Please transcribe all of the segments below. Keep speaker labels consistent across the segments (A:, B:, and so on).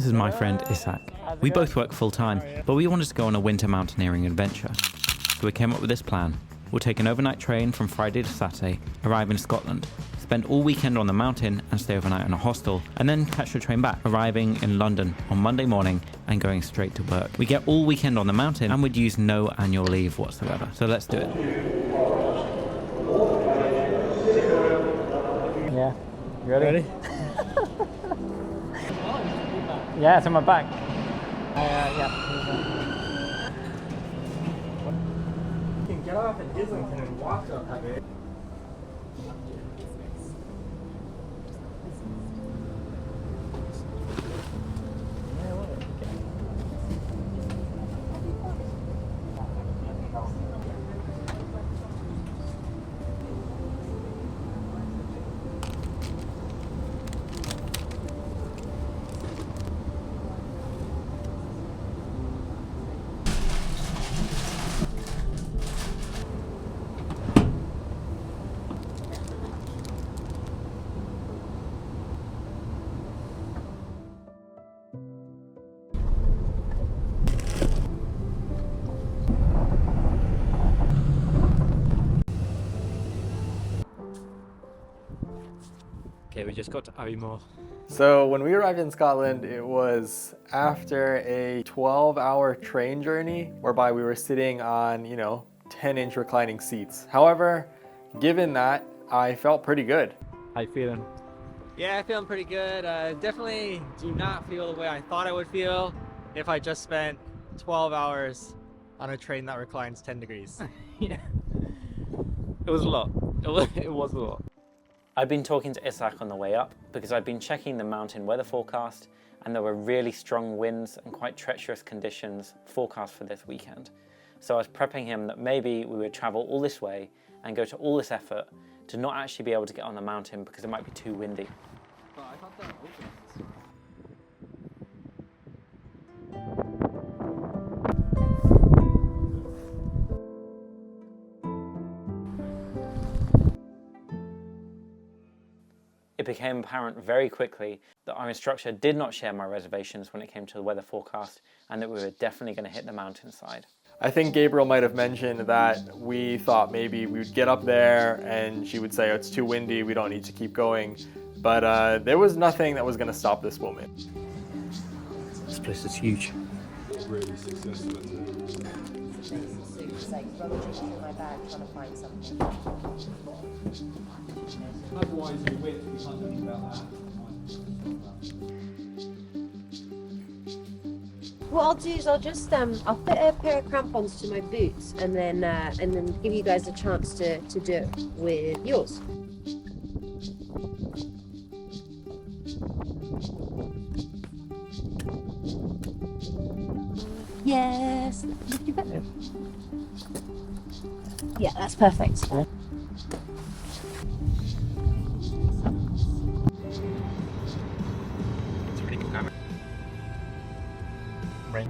A: This is my friend Ishaq. We both work full-time, but we wanted to go on a winter mountaineering adventure. So we came up with this plan. We'll take an overnight train from Friday to Saturday, arrive in Scotland, spend all weekend on the mountain and stay overnight in a hostel, and then catch the train back, arriving in London on Monday morning and going straight to work. We get all weekend on the mountain and would use no annual leave whatsoever. So let's do it. Yeah, you ready? Yeah, it's on my back. Yeah. You can get off at Islington and walk up a bit. Okay, we just got to Aviemore.
B: So when we arrived in Scotland, it was after a 12-hour train journey whereby we were sitting on, 10-inch reclining seats. However, given that, I felt pretty good.
A: How you feeling?
C: Yeah, I'm feeling pretty good. Definitely do not feel the way I thought I would feel if I just spent 12 hours on a train that reclines 10 degrees.
A: Yeah. It was a lot. It was a lot. I've been talking to Ishaq on the way up because I've been checking the mountain weather forecast and there were really strong winds and quite treacherous conditions forecast for this weekend. So I was prepping him that maybe we would travel all this way and go to all this effort to not actually be able to get on the mountain because it might be too windy.
C: But I thought that opened.
A: It became apparent very quickly that our instructor did not share my reservations when it came to the weather forecast and that we were definitely going to hit the mountainside.
B: I think Gabriel might have mentioned that we thought maybe we would get up there and she would say, oh, it's too windy, we don't need to keep going. But there was nothing that was going to stop this woman.
A: This place is huge.
D: Really successful.
E: It's like rummaging through my bag trying to find something.
D: Otherwise, you win. We can't think about that.
E: What I'll do is I'll just I'll fit a pair of crampons to my boots and then give you guys a chance to do it with yours. Yes. Yeah, that's perfect.
A: Yeah. It's really good camera. Rain.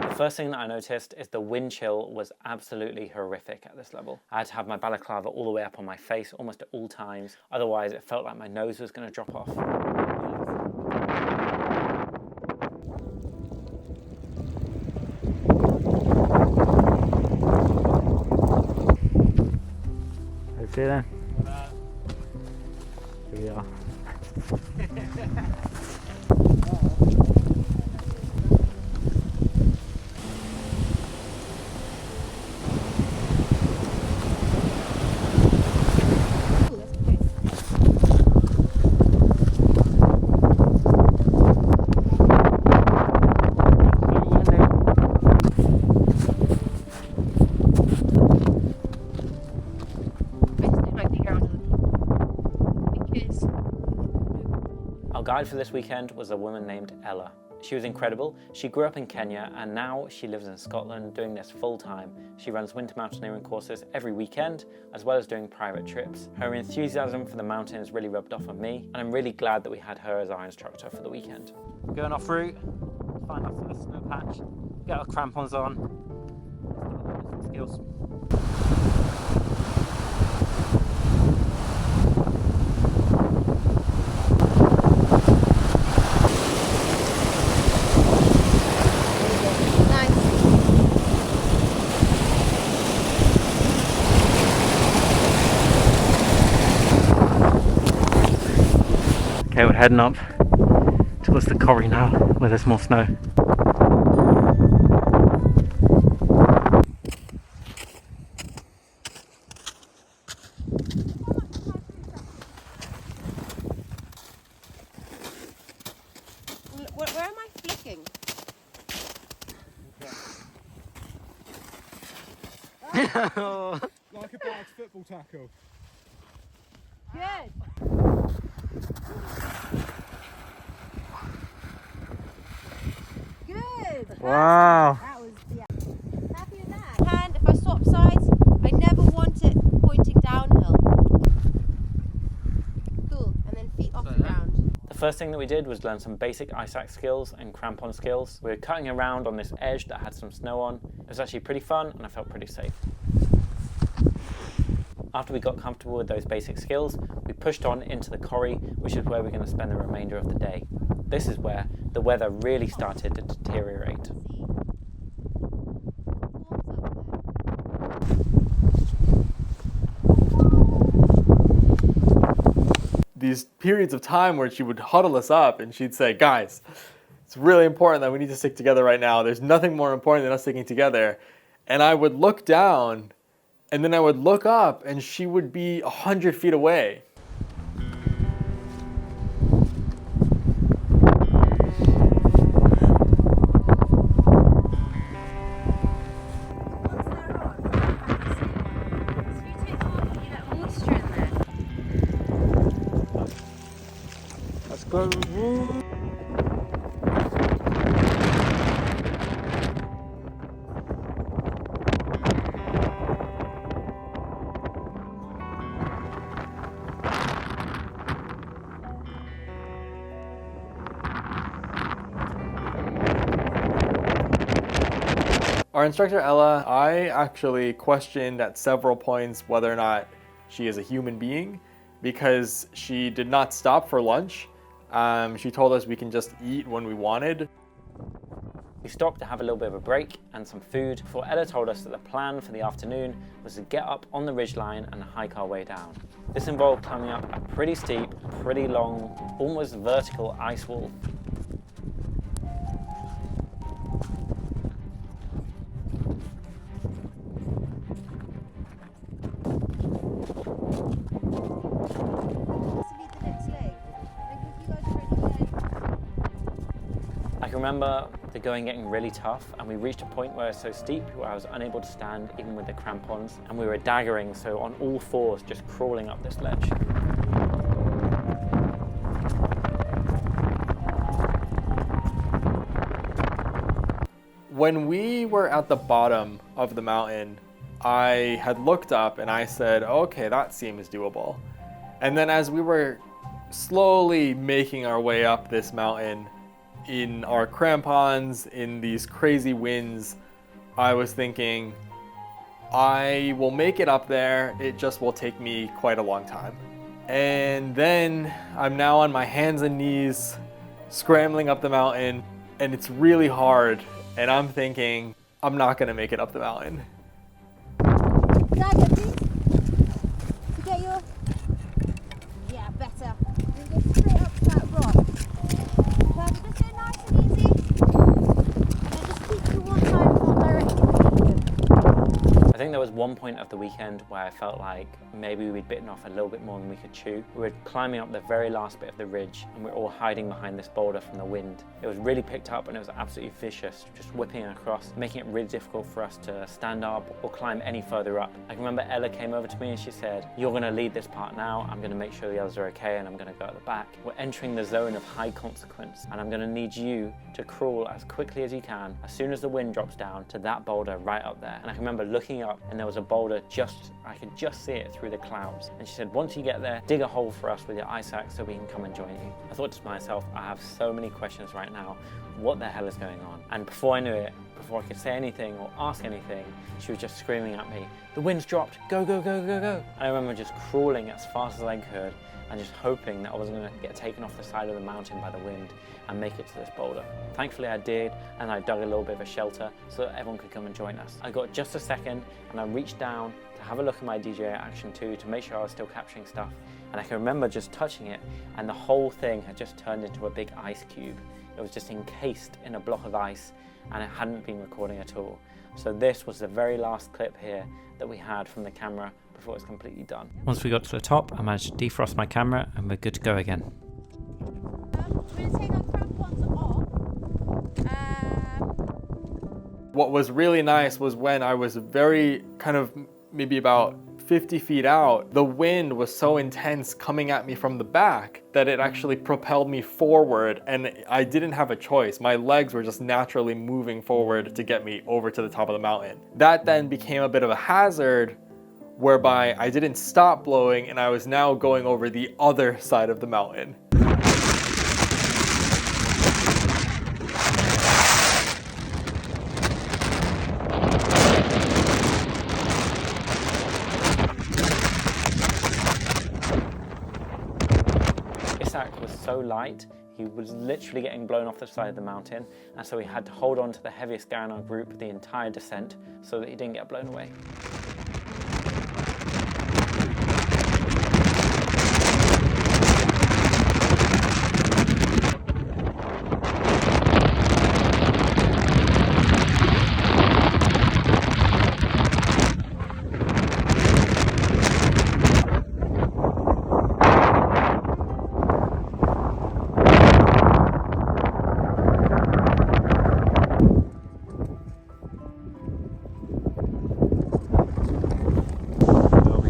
A: The first thing that I noticed is the wind chill was absolutely horrific at this level. I had to have my balaclava all the way up on my face almost at all times, otherwise it felt like my nose was going to drop off. How you feeling? Here we are. Our guide for this weekend was a woman named Ella. She was incredible. She grew up in Kenya and now she lives in Scotland doing this full time. She runs winter mountaineering courses every weekend as well as doing private trips. Her enthusiasm for the mountains really rubbed off on me and I'm really glad that we had her as our instructor for the weekend. Going off route, find our first snow patch, get our crampons on, skills. Okay, we're heading up towards the Corrie now, where there's more snow.
E: Where am I flicking?
D: Like a bad football tackle.
E: Good. Good.
A: Wow.
E: That was, yeah. Happy with that. And if I swap sides, I never want it pointing downhill. Cool. And then feet off the ground.
A: The first thing that we did was learn some basic Ishaq skills and crampon skills. We were cutting around on this edge that had some snow on. It was actually pretty fun and I felt pretty safe. After we got comfortable with those basic skills, we pushed on into the Corrie, which is where we're going to spend the remainder of the day. This is where the weather really started to deteriorate.
B: These periods of time where she would huddle us up and she'd say, guys, it's really important that we need to stick together right now. There's nothing more important than us sticking together. And I would look down and then I would look up and she would be 100 feet away.
A: Let's go.
B: Our instructor, Ella, I actually questioned at several points whether or not she is a human being because she did not stop for lunch. She told us we can just eat when we wanted.
A: We stopped to have a little bit of a break and some food before Ella told us that the plan for the afternoon was to get up on the ridgeline and hike our way down. This involved climbing up a pretty steep, pretty long, almost vertical ice wall. I can remember the going getting really tough and we reached a point where it was so steep where I was unable to stand even with the crampons and we were daggering, so on all fours just crawling up this ledge.
B: When we were at the bottom of the mountain, I had looked up and I said, okay, that seems doable. And then as we were slowly making our way up this mountain, in our crampons, in these crazy winds, I was thinking, I will make it up there, it just will take me quite a long time. And then I'm now on my hands and knees, scrambling up the mountain, and it's really hard, and I'm thinking, I'm not gonna make it up the mountain.
E: Dagger, please. To get your... Yeah, better. You go straight up to that rock. Just go nice and easy. And just keep to one side of one direction.
A: I think there was one point of the weekend where I felt like maybe we'd bitten off a little bit more than we could chew. We were climbing up the very last bit of the ridge and we were all hiding behind this boulder from the wind. It was really picked up and it was absolutely vicious, just whipping across, making it really difficult for us to stand up or climb any further up. I can remember Ella came over to me and she said, you're going to lead this part now, I'm going to make sure the others are okay and I'm going to go at the back. We're entering the zone of high consequence and I'm going to need you to crawl as quickly as you can, as soon as the wind drops down, to that boulder right up there. And I can remember looking up and there was a boulder I could just see it through the clouds. And she said, once you get there, dig a hole for us with your Ishaq so we can come and join you. I thought to myself, I have so many questions right now. What the hell is going on? And before I knew it, before I could say anything or ask anything, she was just screaming at me, "The wind's dropped, go, go, go, go, go." And I remember just crawling as fast as I could and just hoping that I wasn't going to get taken off the side of the mountain by the wind and make it to this boulder. Thankfully I did, and I dug a little bit of a shelter so that everyone could come and join us. I got just a second and I reached down to have a look at my DJI Action 2 to make sure I was still capturing stuff, and I can remember just touching it and the whole thing had just turned into a big ice cube. It was just encased in a block of ice and it hadn't been recording at all. So this was the very last clip here that we had from the camera before it was completely done. Once we got to the top, I managed to defrost my camera and we're good to go again.
E: We're going to take our crampons off.
B: What was really nice was when I was very kind of maybe about 50 feet out, the wind was so intense coming at me from the back that it actually propelled me forward, and I didn't have a choice. My legs were just naturally moving forward to get me over to the top of the mountain. That then became a bit of a hazard whereby I didn't stop blowing and I was now going over the other side of the mountain.
A: Ishaq was so light, he was literally getting blown off the side of the mountain, and so he had to hold on to the heaviest guy in our group the entire descent so that he didn't get blown away.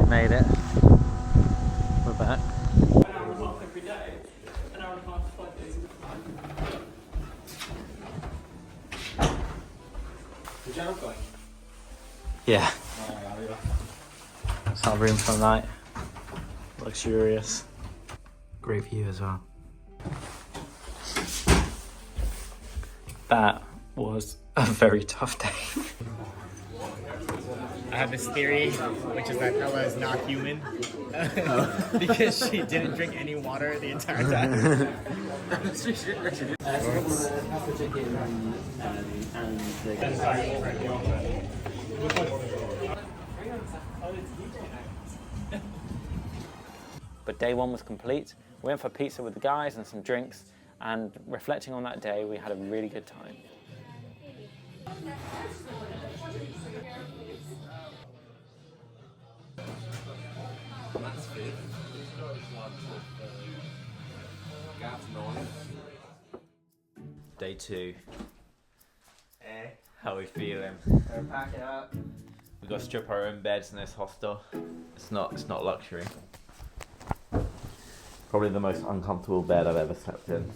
A: Made it. We're back. An hour and a half every day. An hour and a half, 5 days a week.
D: The gel going?
A: Yeah. It's our room for the night. Luxurious. Great view as well. That was a very tough day.
F: I have this theory, which is that Ella is not human because she didn't drink any water the entire time.
A: But day one was complete. We went for pizza with the guys and some drinks, and reflecting on that day, we had a really good time. Day two.
F: Hey,
A: How are we feeling?
F: we're packing up.
A: We've got to strip our own beds in this hostel. It's not luxury. Probably the most uncomfortable bed I've ever slept in.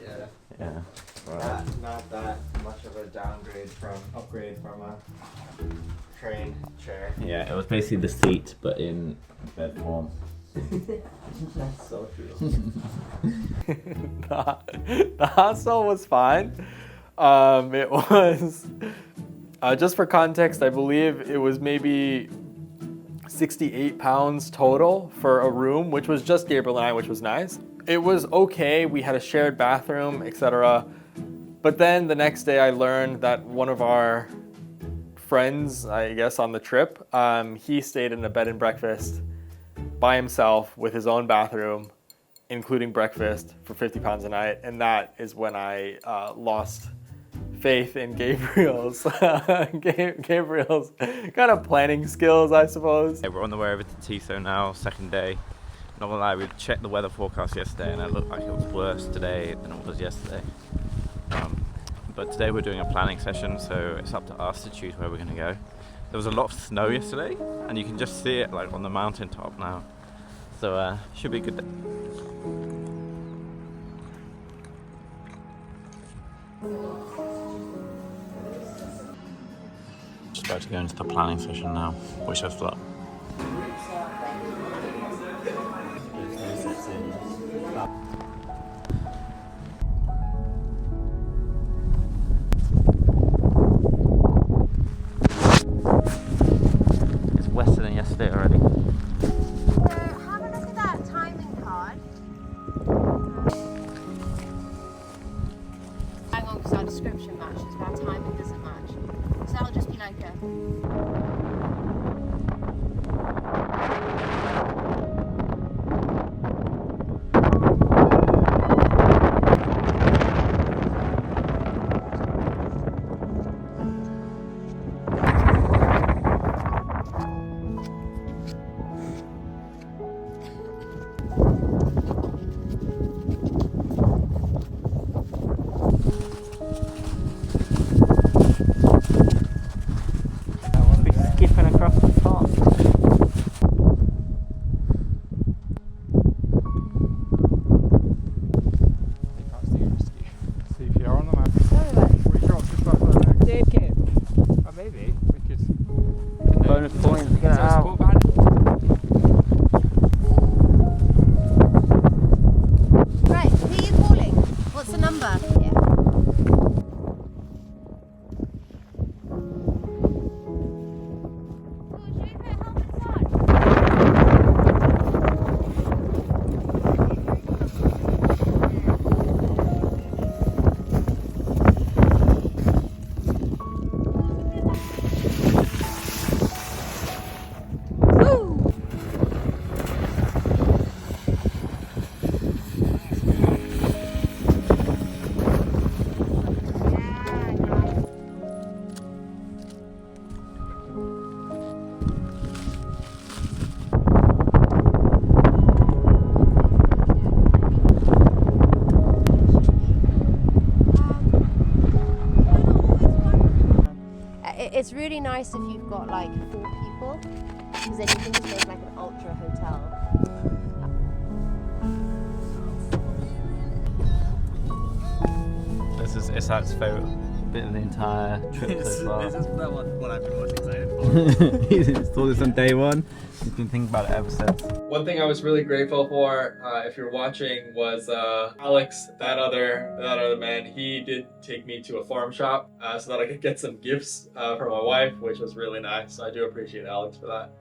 F: Yeah.
A: Yeah. Right.
F: Not that much of a upgrade from a train chair.
A: Yeah, it was basically the seat, but in bed form.
F: That's so true.
B: The hostel was fine. It was, just for context, I believe it was maybe 68 pounds total for a room, which was just Gabriel and I, which was nice. It was okay. We had a shared bathroom, etc. But then the next day I learned that one of our friends, I guess, on the trip, he stayed in a bed and breakfast by himself with his own bathroom, including breakfast, for 50 pounds a night. And that is when I lost faith in Gabriel's Gabriel's kind of planning skills, I suppose.
G: Hey, we're on the way over to Tiso now, second day. Not gonna lie, we checked the weather forecast yesterday and it looked like it was worse today than it was yesterday. But today we're doing a planning session, so it's up to us to choose where we're gonna go. There was a lot of snow yesterday and you can just see it like on the mountaintop now. So should be a good day. Just about to go into the planning session now. Wish us luck.
E: It's really nice if you've got like 4 people, because then you can just make like an ultra hotel.
A: This is Ishaq's favourite bit of the entire trip so far.
F: This is what I've been most excited for.
A: He's thought this on day one. He's been thinking about it ever since.
B: One thing I was really grateful for, if you're watching, was Alex, that other man. He did take me to a farm shop so that I could get some gifts for my wife, which was really nice. So I do appreciate Alex for that.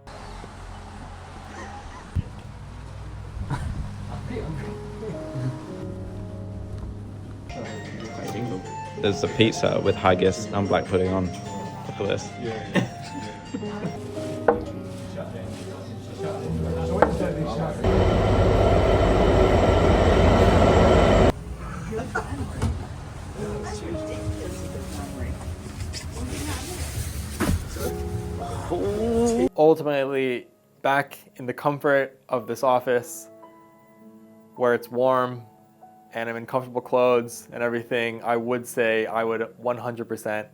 G: There's a pizza with haggis and black pudding on. Look at this.
B: Ultimately, back in the comfort of this office, where it's warm and I'm in comfortable clothes and everything, I would say I would 100%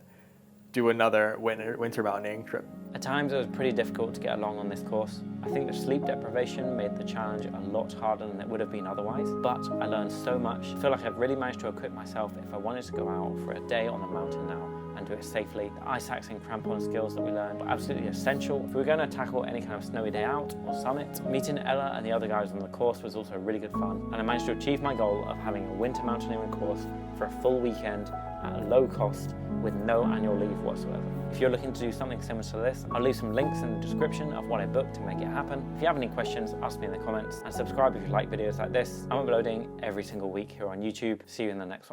B: do another winter mountaineering trip.
A: At times it was pretty difficult to get along on this course. I think the sleep deprivation made the challenge a lot harder than it would have been otherwise, but I learned so much. I feel like I've really managed to equip myself if I wanted to go out for a day on the mountain now and do it safely. The ice axe and crampon skills that we learned were absolutely essential. If we were going to tackle any kind of snowy day out or summit, meeting Ella and the other guys on the course was also really good fun, and I managed to achieve my goal of having a winter mountaineering course for a full weekend at a low cost with no annual leave whatsoever. If you're looking to do something similar to this, I'll leave some links in the description of what I booked to make it happen. If you have any questions, ask me in the comments, and subscribe if you like videos like this. I'm uploading every single week here on YouTube. See you in the next one.